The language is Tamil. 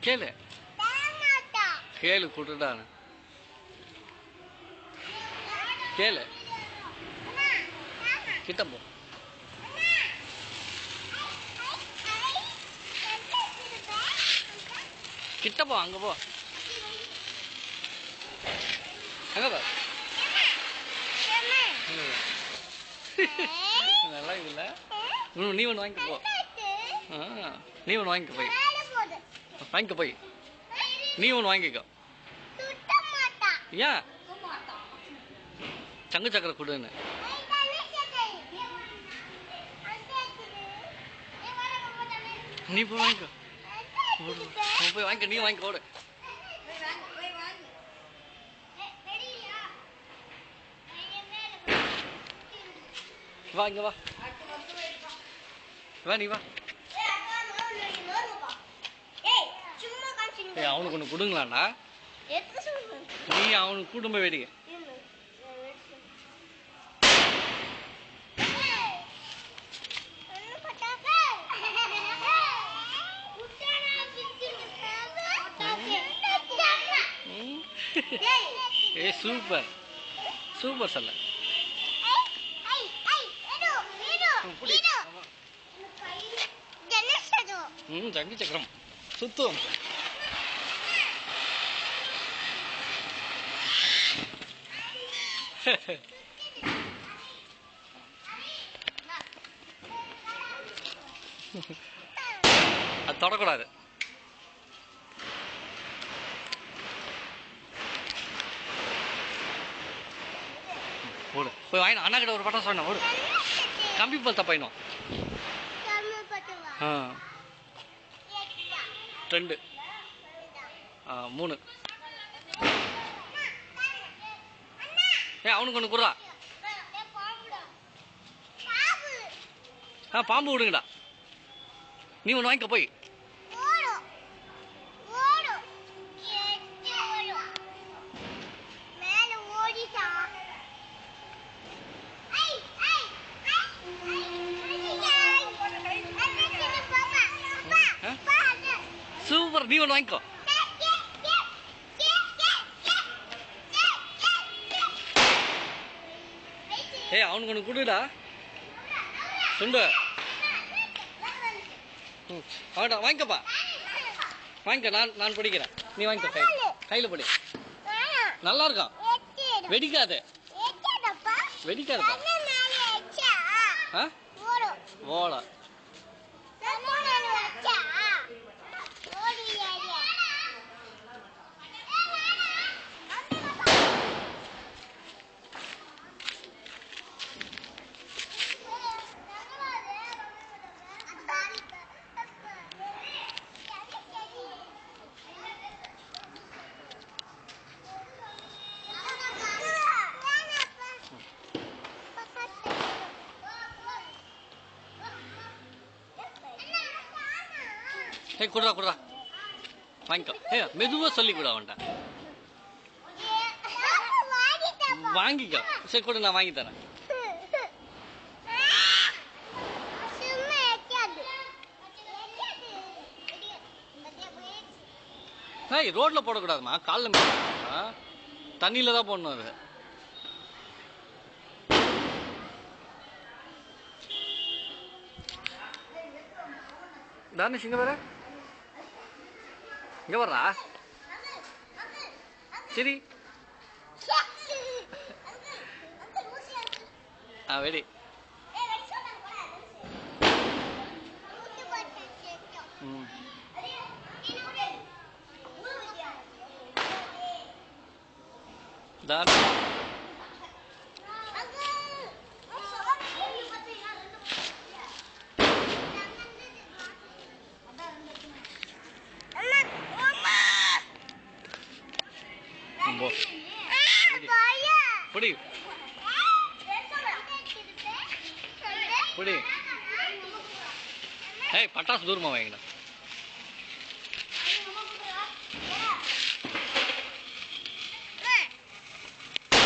கேளு கேளு கொடுடான்னு கேளு கிட்ட போ கிட்ட போ அங்க போ அங்க போ நல்லா இருக்குல்ல நீ ஒன்று வாங்கிக்க போ நீ ஒன்று வாங்கிக்க போய் வாங்கிக்க போய் நீ ஒன்று வாங்கிக்கோ ஏன் சங்கு சக்கரை கொடுன்னு நீ போய் வாங்கிக்கோ போய் வாங்கிக்க நீ வாங்கிக்க ஓடு வா இங்க வா வா நீ வா அவனுக்கு ஒன்று கொடுங்களாண்டா நீ அவனுக்கு குடும்ப வேடிக்கை ஏ சூப்பர் சூப்பர் சொல்ல சங்கு சக்கரம் சுத்தம் அது தொடக்கூடாது ஓடு போய் வாங்கினா அண்ணா கிட்ட ஒரு பட்டம் சொன்னேன் ஓடு கம்பி பல் தப்பாயினோம் 2 3 அவனுக்கு ஒன்று குடுறா பாம்பு விடுங்கடா நீ ஒன்று வாங்கிக்க போய் சூப்பர் நீ ஒன்று வாங்கிக்கோ அவனுக்கு ஒன்று கொடுடா சுண்டு அவன்டா வாங்கிக்கப்பா வாங்கிக்க நான் பிடிக்கிறேன் நீ வாங்கிக்க கையில் பிடி நல்லா இருக்கும் வெடிக்காது வெடிக்காதுப்பா ஓலை குடுறா குடுறா வாங்கிக்கோ மெதுவாக சொல்லி கொடு அவன்கிட்ட வாங்கிக்கோ சரி கொடு நான் வாங்கி தரேன் ரோட்ல போடக்கூடாதுமா காலில் தண்ணியில தான் போடணும் அது தானிஷ் இங்க வர இங்க வர்றா சரி வெடி தானிஷ் புடி புடி பட்டாசு தூரமா வாங்கினா